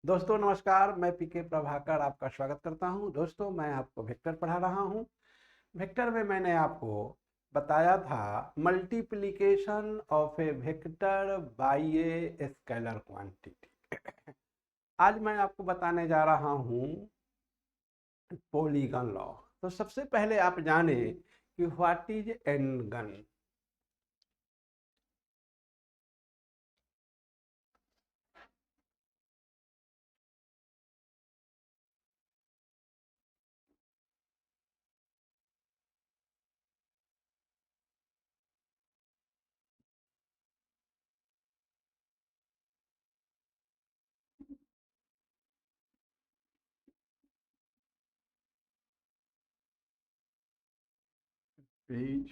दोस्तों नमस्कार, मैं पीके प्रभाकर आपका स्वागत करता हूं। दोस्तों मैं आपको वेक्टर पढ़ा रहा हूं। वेक्टर में मैंने आपको बताया था multiplication of A vector by a scalar quantity. आज मैं आपको बताने जा रहा हूं पॉलीगन लॉ। तो सबसे पहले आप जाने कि व्हाट इज एन गन। पेज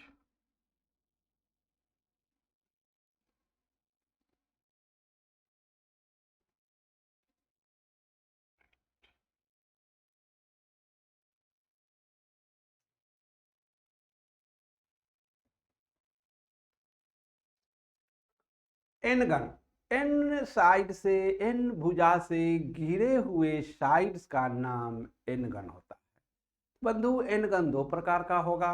एन गन, एन साइड से, एन भुजा से घिरे हुए साइड्स का नाम एन गन होता है। बंधु एन गन दो प्रकार का होगा,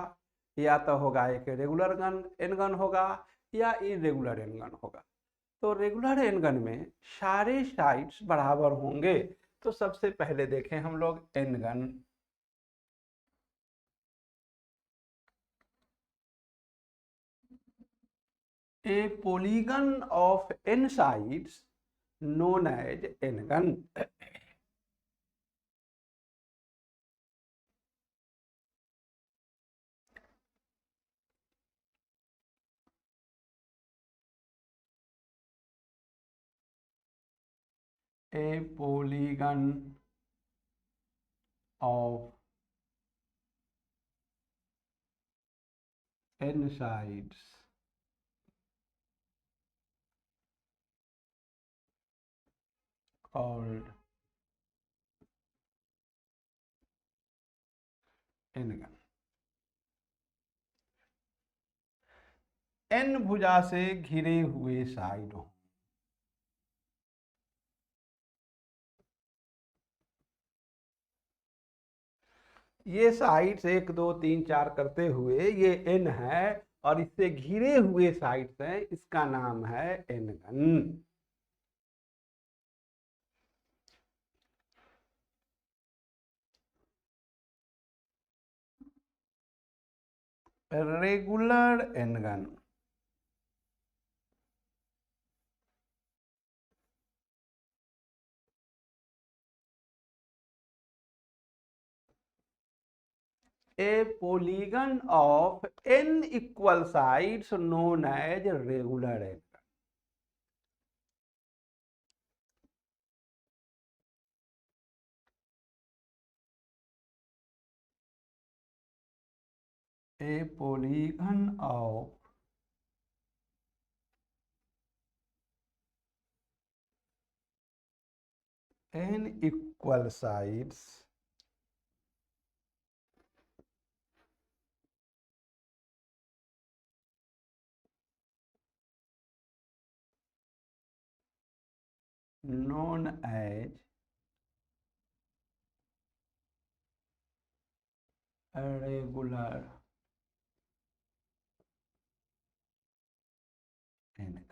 या तो होगा एक रेगुलर गन एन गन होगा या इरेगुलर एन गन होगा। तो रेगुलर एन गन में सारे साइड्स बराबर होंगे। तो सबसे पहले देखें हम लोग N gon. A polygon of n sides known as n-gun. A polygon of n sides called n-gun. n भुजा से घिरे हुए साइड हो। ये साइड्स 1 2 3 4 करते हुए ये n है और इससे घिरे हुए साइड्स हैं, इसका नाम है N gon. Regular N gon. A polygon of n equal sides known as regular n. A polygon of n equal sides known as regular n.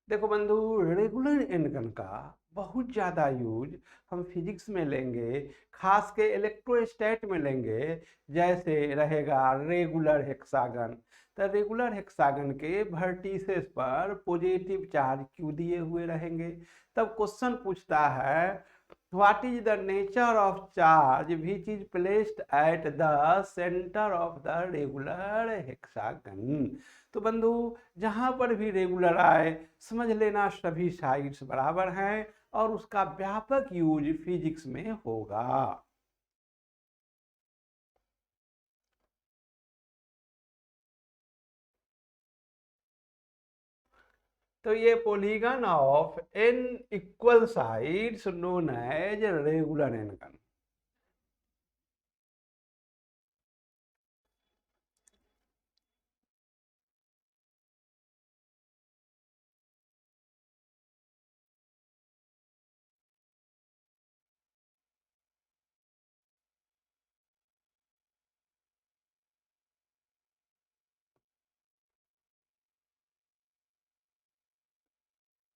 देखो बंधु, रेगुलर एनगन का बहुत ज़्यादा यूज हम फिजिक्स में लेंगे, खास के इलेक्ट्रोस्टैट में लेंगे। जैसे रहेगा रेगुलर हेक्सागन, तो रेगुलर हेक्सागन के वर्टिसेस पर पॉजिटिव चार्ज क्यों दिए हुए रहेंगे। तब क्वेश्चन पूछता है what is the nature of charge which is placed at the centre of the regular hexagon. तो बंधु, जहां पर भी रेगुलर आए समझ लेना सभी साइड्स बराबर हैं और उसका व्यापक यूज फिजिक्स में होगा। तो ये polygon of n equal sides known as regular n-gon.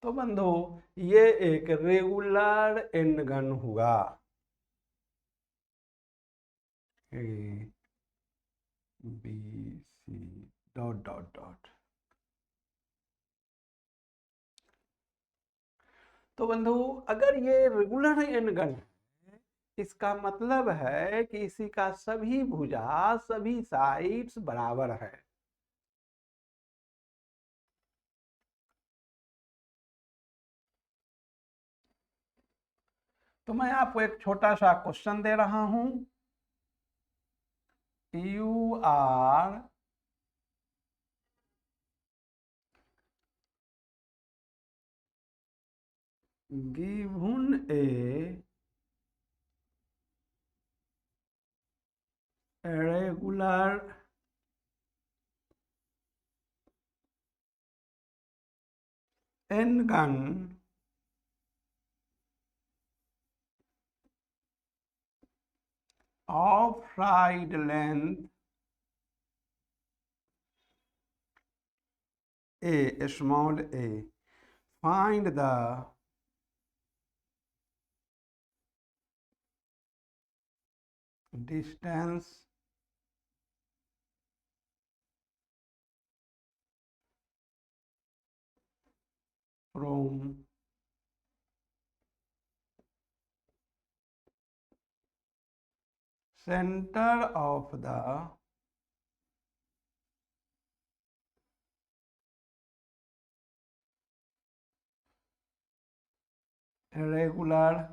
तो बंधु ये एक रेगुलर एंड गन हुआ। A B C dot dot dot. तो बंधु अगर ये रेगुलर एंड गन है, इसका मतलब है कि इसी का सभी भुजा, सभी साइड्स बराबर है। तो मैं आपको एक छोटा सा क्वेश्चन दे रहा हूं। You are given a regular n-gun of side length a, small a, find the distance from center of the regular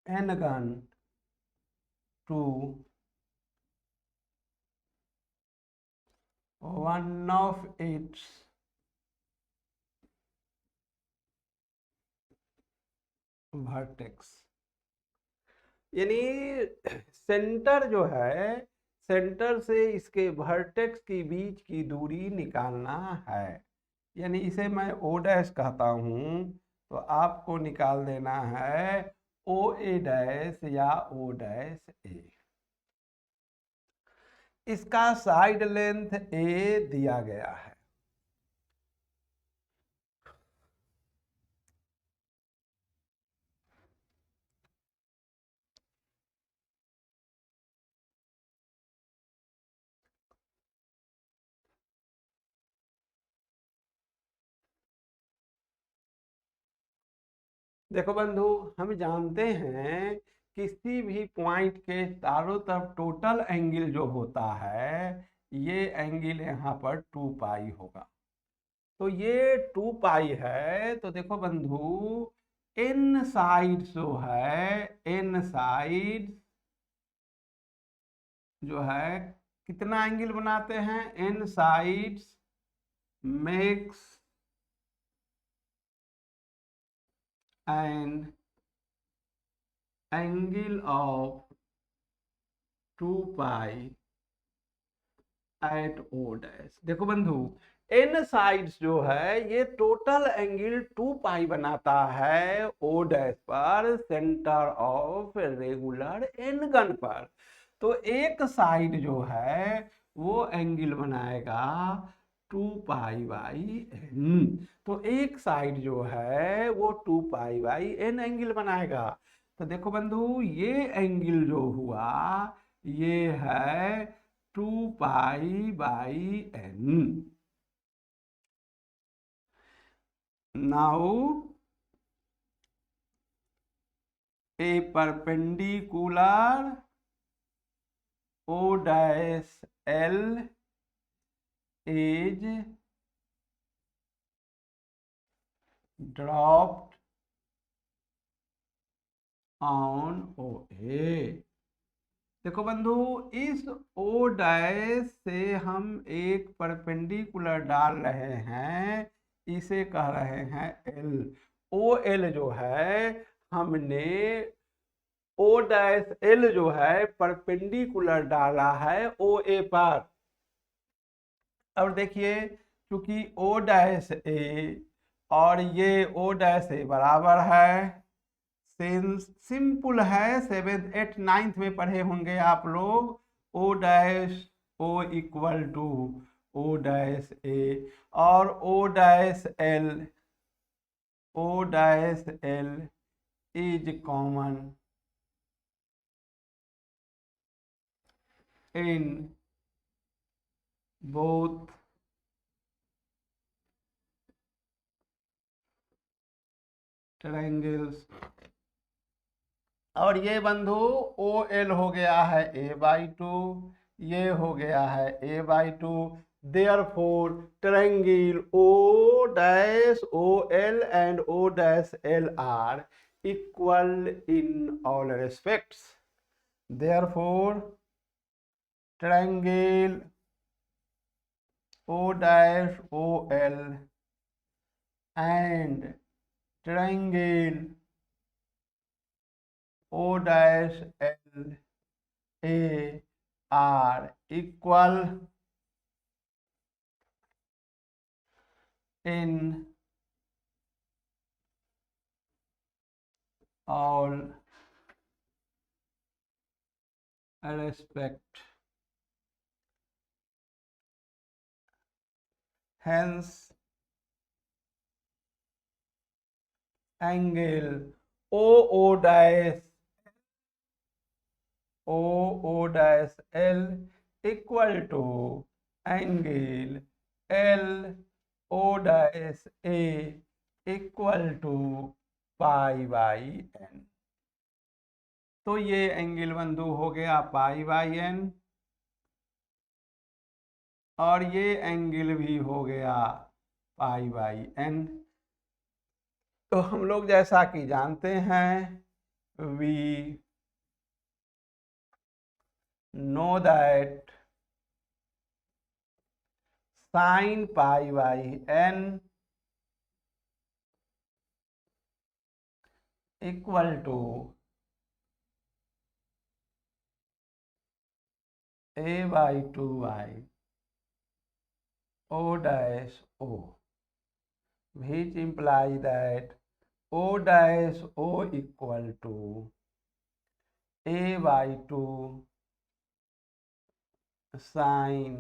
n-gun to one of its vertex। यानी सेंटर जो है, सेंटर से इसके वर्टेक्स के बीच की दूरी निकालना है। यानी इसे मैं ओ डैश कहता हूं, तो आपको निकाल देना है ओ ए डैश या ओ डैश ए। इसका साइड लेंथ ए दिया गया है। देखो बंधु, हम जानते हैं किसी भी पॉइंट के चारों तरफ टोटल एंगल जो होता है, ये एंगल यहाँ पर 2 पाई होगा। तो ये 2 पाई है। तो देखो बंधु, एन साइड जो है, एन साइड जो है कितना एंगल बनाते हैं? N sides makes an angle of 2 pi at O dash. देखो बंधु, एन साइड्स जो है ये टोटल एंगल 2 पाई बनाता है ओ डैश पर, centre of regular N gon पर। तो एक साइड जो है वो एंगल बनाएगा 2 पाई बाई एन। तो एक साइड जो है वो 2 पाई बाई एन एंगल बनाएगा। तो देखो बंधु, ये एंगल जो हुआ ये है 2 pi by N. Now a perpendicular O dash L is dropped on OA। देखो बंधु, इस O डैश से हम एक परपेंडिकुलर डाल रहे हैं, इसे कह रहे हैं L। OL जो है हमने O डैश L जो है परपेंडिकुलर डाला है OA पर। और देखिए, क्योंकि O डैश ए और ये O डैश ए बराबर है, सिंपल है, 7th 8th 9th में पढ़े होंगे आप लोग। O dash O equal to O dash A और O dash L is common in both triangles. और ये बंधु ओ एल हो गया है a/2, ये हो गया है a/2। Therefore triangle O dash O L and O dash L are equal in all respects. Therefore triangle O dash O L and triangle O dash L A are equal in all respect. Hence, angle O dash L equal to angle L dash A equal to π/n। तो ये angle बंधु हो गया π/n और ये angle भी हो गया π/n। तो हम लोग जैसा कि जानते हैं, we know that sin π/n equal to a/2 O dash O, which imply that O dash O equal to a/2 sin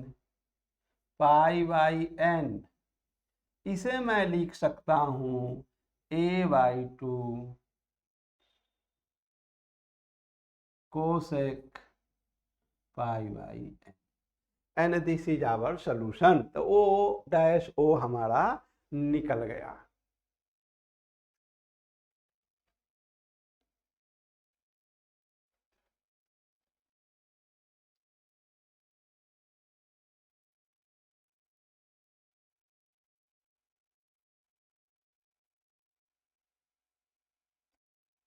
π/n। इसे मैं लिख सकता हूँ a/2 cosec π/n and this is our solution. तो ओ डैश ओ हमारा निकल गया।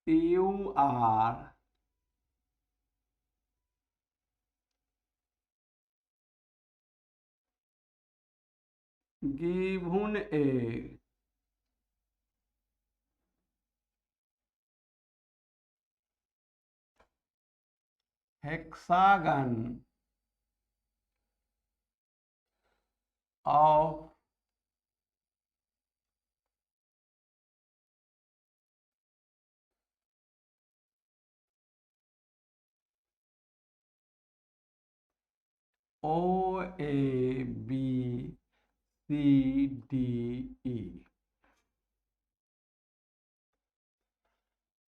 You are given a hexagon of OABCDE,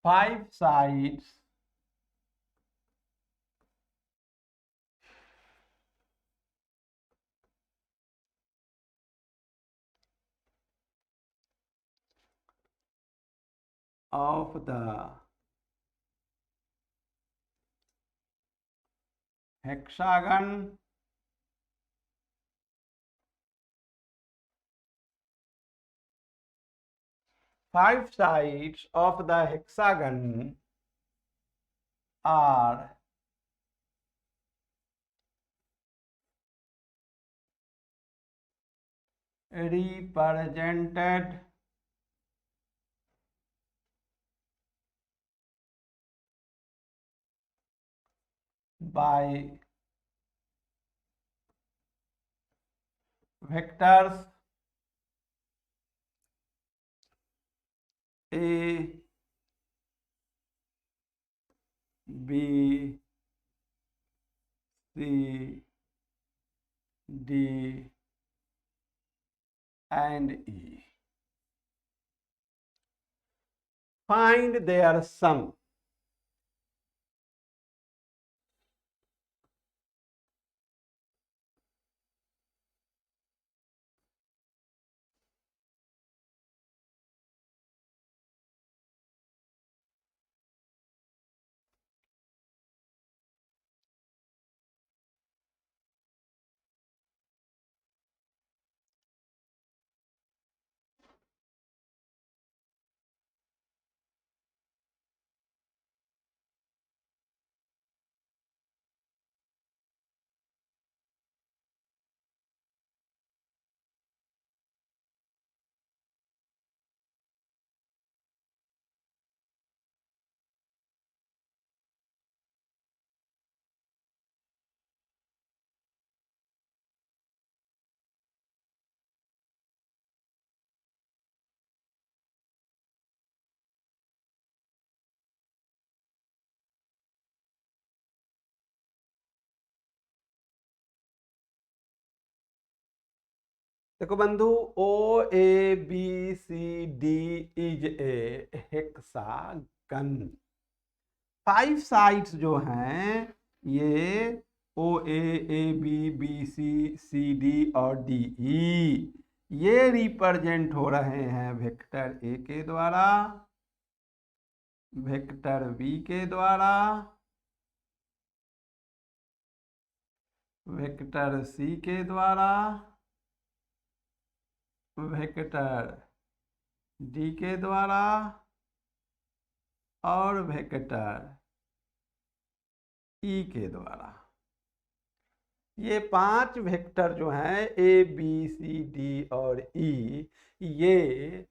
5 sides of the hexagon five sides of the hexagon are represented by vectors A, B C D and E. Find their sum. देखो बंधु, O A B C D is a hexagon. 5 sides जो हैं ये O A B B C D और D E, ये represent हो रहे हैं वेक्टर ए के द्वारा, वेक्टर बी के द्वारा, वेक्टर सी के द्वारा, वेक्टर डी के द्वारा और वेक्टर ई के द्वारा। ये 5 वेक्टर जो हैं ए बी सी डी और ई, ये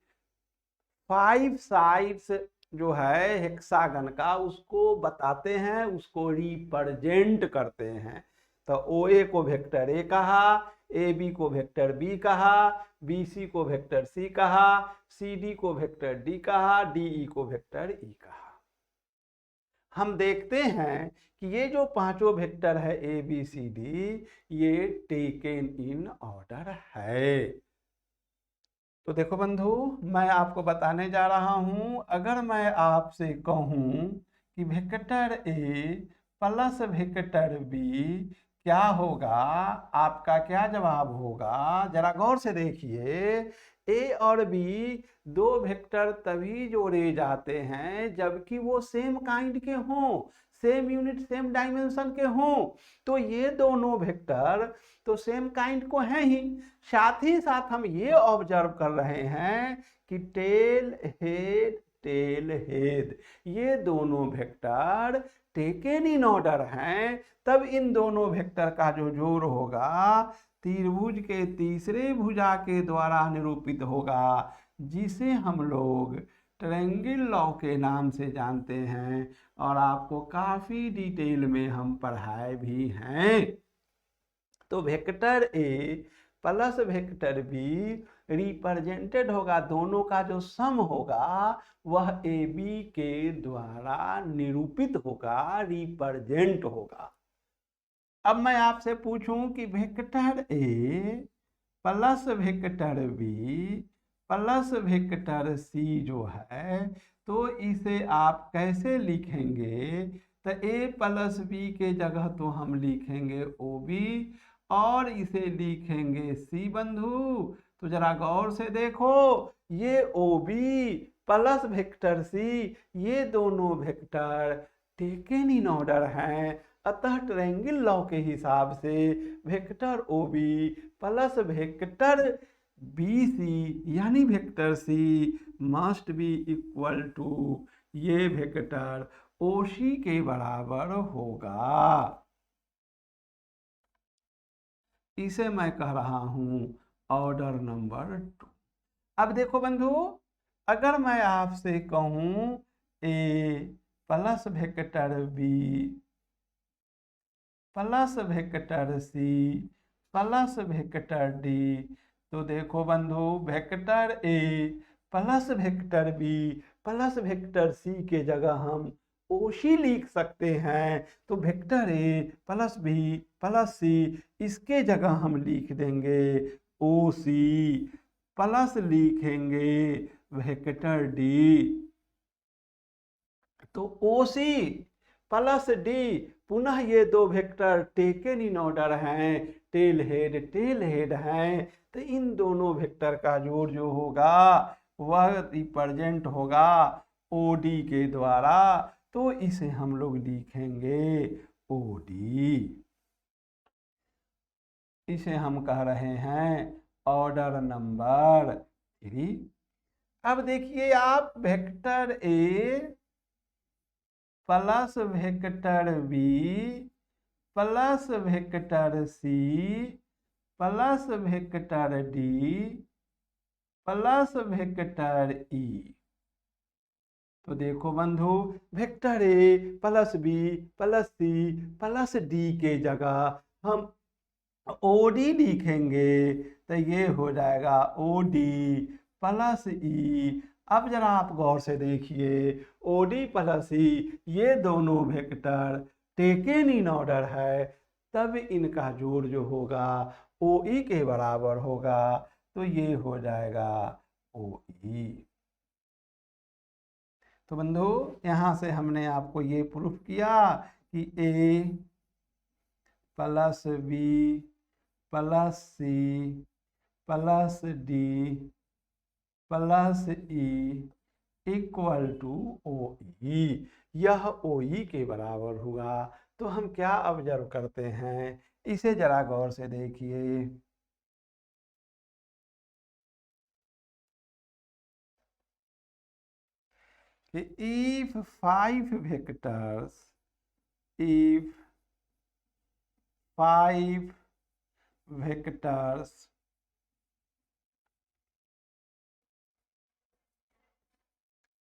5 साइड्स जो है हेक्सागन का उसको बताते हैं, उसको रिप्रेजेंट करते हैं। तो ओ ए को वेक्टर ए कहा, ए बी को वेक्टर बी कहा, बी सी को वेक्टर सी कहा, सी डी को वेक्टर डी कहा, डी ई को वेक्टर ई कहा। हम देखते हैं कि ये जो पांचों वेक्टर है ए बी सी डी, ये टेकन इन ऑर्डर है। तो देखो बंधु, मैं आपको बताने जा रहा हूं, अगर मैं आपसे कहूं कि vector A plus vector B क्या होगा, आपका क्या जवाब होगा? जरा गौर से देखिए। ए और बी दो वेक्टर तभी जोड़े जाते हैं जबकि वो सेम काइंड के हों, सेम यूनिट सेम डायमेंशन के हों। तो ये दोनों वेक्टर तो सेम काइंड को हैं ही। साथ ही साथ हम ये ऑब्जर्व कर रहे हैं कि टेल हेड ये दोनों वेक्टर टेकन इन ऑर्डर हैं। तब इन दोनों वेक्टर का जो जोड़ होगा त्रिभुज के तीसरे भुजा के द्वारा निरूपित होगा, जिसे हम लोग ट्रायंगल लॉ के नाम से जानते हैं और आपको काफी डिटेल में हम पढ़ाए भी हैं। तो vector A plus vector be represented होगा, दोनों का जो सम होगा वह ए बी के द्वारा निरूपित होगा, रिप्रेजेंट होगा। अब मैं आपसे पूछूं कि vector A plus vector B plus vector C जो है, तो इसे आप कैसे लिखेंगे? तो ए प्लस बी के जगह तो हम लिखेंगे ओ बी और इसे लिखेंगे सी बंधु। तो जरा गौर से देखो, ये O B plus vector C, ये दोनों वेक्टर टेकन इन ऑर्डर हैं। अतः ट्रायंगल लॉ के हिसाब से vector O B plus vector B C यानी vector C must be equal to ये वेक्टर ओ सी के बराबर होगा। इसे मैं कह रहा हूं ऑर्डर नंबर 2। अब देखो बंधु, अगर मैं आपसे कहूं A plus vector B plus vector C plus vector D, तो देखो बंधु, vector A plus vector B plus vector C के जगह हम ओसी लिख सकते हैं। तो vector A plus B plus C, इसके जगह हम लिख देंगे ओ सी, प्लस लिखेंगे वेक्टर डी। तो ओ सी प्लस डी, पुनः ये दो वेक्टर टेकन इन ऑर्डर हैं, टेल हेड हैं। तो इन दोनों वेक्टर का जोड़ जो होगा वह रिप्रेजेंट होगा ओडी के द्वारा। तो इसे हम लोग लिखेंगे ओडी। इसे हम कह रहे हैं ऑर्डर नंबर 3। अब देखिए आप, vector A plus vector B plus vector C plus vector D plus vector E. तो देखो बंधु, vector A plus B plus C plus D के जगह हम ओडी लिखेंगे। तो ये हो जाएगा ओडी प्लस ई। अब जरा आप गौर से देखिए, ओडी प्लस ई ये दोनों वेक्टर टेकन इन ऑर्डर है, तब इनका जोड़ जो होगा ओ ई के बराबर होगा। तो ये हो जाएगा ओ ई। तो बंधु, यहाँ से हमने आपको ये प्रूफ किया कि A plus B plus C plus D plus E equal to O E. यह ओ ई के बराबर हुआ। तो हम क्या ऑब्जर्व करते हैं, इसे जरा गौर से देखिए। if 5 vectors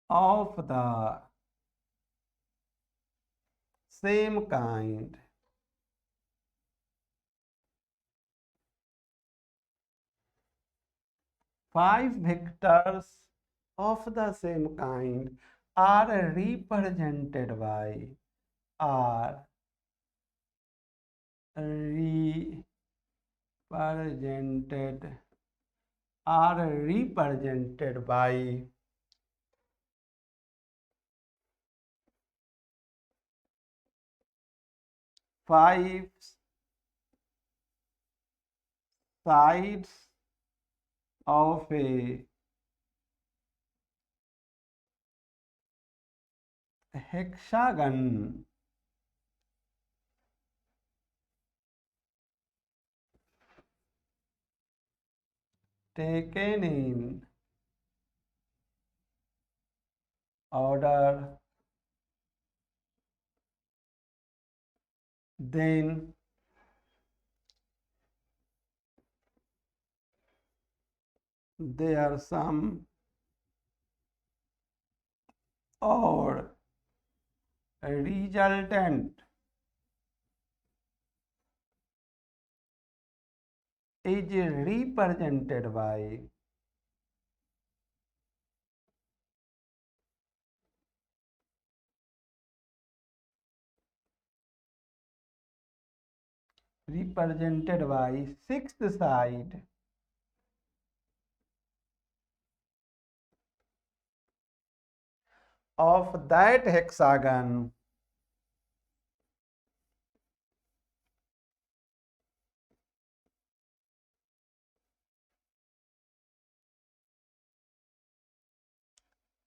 of the same kind are represented by five sides of a hexagon taken in order, then their sum or resultant is represented by sixth side of that hexagon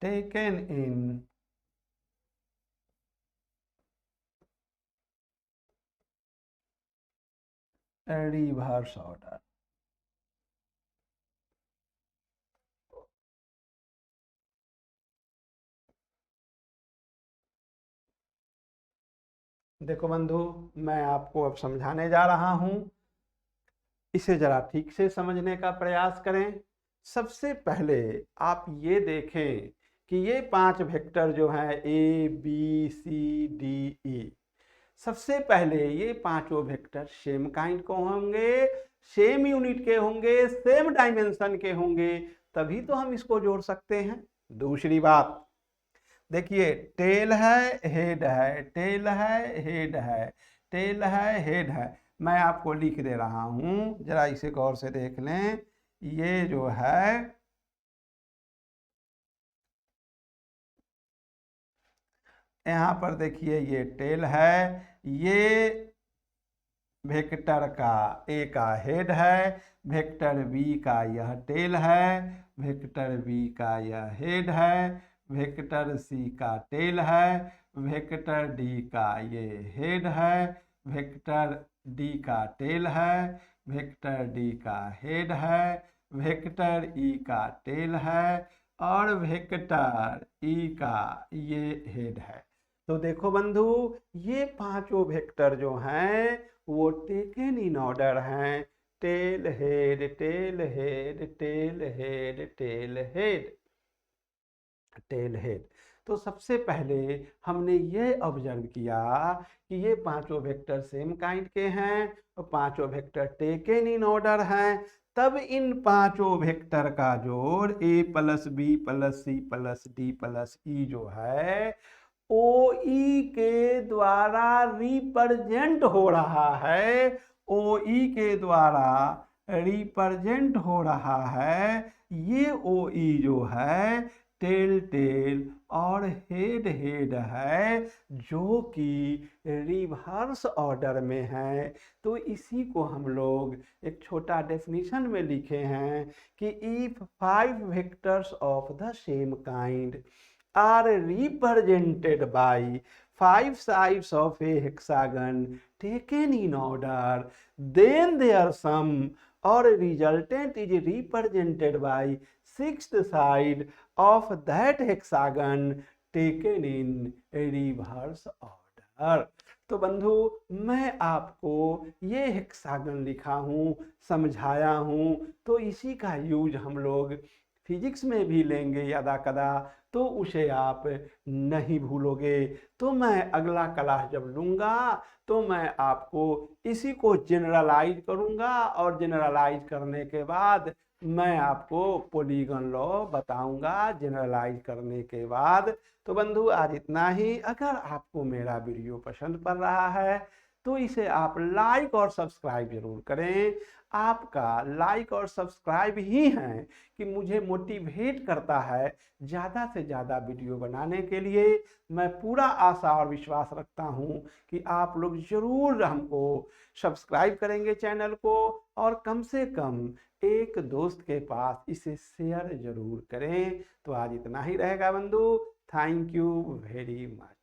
taken in reverse order। देखो बंधु, मैं आपको अब समझाने जा रहा हूं, इसे जरा ठीक से समझने का प्रयास करें। सबसे पहले आप ये देखें कि ये 5 वेक्टर जो हैं ए बी सी डी ई, सबसे पहले ये पांचों वेक्टर सेम काइंड को होंगे, सेम यूनिट के होंगे, सेम डायमेंशन के होंगे, तभी तो हम इसको जोड़ सकते हैं। दूसरी बात, देखिए टेल है, हेड है, टेल है, हेड है, टेल है, हेड है। मैं आपको लिख दे रहा हूं, जरा इसे गौर से देख लें। ये जो है यहाँ पर देखिए ये टेल है, ये वेक्टर का ए का हेड है, वेक्टर बी का यह टेल है, वेक्टर बी का यह हेड है, वेक्टर सी का टेल है, वेक्टर डी का ये हेड है, वेक्टर डी का टेल है, वेक्टर डी का हेड है, वेक्टर ई का टेल है और वेक्टर ई का ये हेड है। तो देखो बंधु, ये पांचों वेक्टर जो हैं वो टेकन इन ऑर्डर हैं, tail head, tail head, tail head, tail head, tail head. तो सबसे पहले हमने ये ऑब्जर्व किया कि ये पांचों वेक्टर सेम काइंड के हैं और पांचों वेक्टर टेकन इन ऑर्डर हैं। तब इन पांचों वेक्टर का जोड़ a plus B plus C plus D plus E जो है ओ ई के द्वारा रिप्रेजेंट हो रहा है, ओ ई के द्वारा रिप्रेजेंट हो रहा है। ये ओ ई जो है टेल टेल और हेड हेड है, जो कि रिवर्स ऑर्डर में है। तो इसी को हम लोग एक छोटा डेफिनेशन में लिखे हैं कि if 5 vectors of the same kind are represented by 5 sides of a hexagon taken in order, then their sum or resultant is represented by 6th side of that hexagon taken in reverse order। तो बंधु, मैं आपको ये hexagon लिखा हूँ, समझाया हूँ, तो इसी का यूज हम लोग फिजिक्स में भी लेंगे यदा कदा, तो उसे आप नहीं भूलोगे। तो मैं अगला क्लास जब लूँगा तो मैं आपको इसी को जनरलाइज करूँगा और जनरलाइज करने के बाद मैं आपको पॉलीगन लॉ बताऊँगा जनरलाइज करने के बाद। तो बंधु, आज इतना ही। अगर आपको मेरा वीडियो पसंद पड़ रहा है तो इसे आप लाइक और सब्सक्राइब जरूर करें। आपका लाइक और सब्सक्राइब ही है कि मुझे मोटिवेट करता है ज़्यादा से ज़्यादा वीडियो बनाने के लिए। मैं पूरा आशा और विश्वास रखता हूँ कि आप लोग ज़रूर हमको सब्सक्राइब करेंगे चैनल को, और कम से कम एक दोस्त के पास इसे शेयर जरूर करें। तो आज इतना ही रहेगा बंधु। Thank you very much.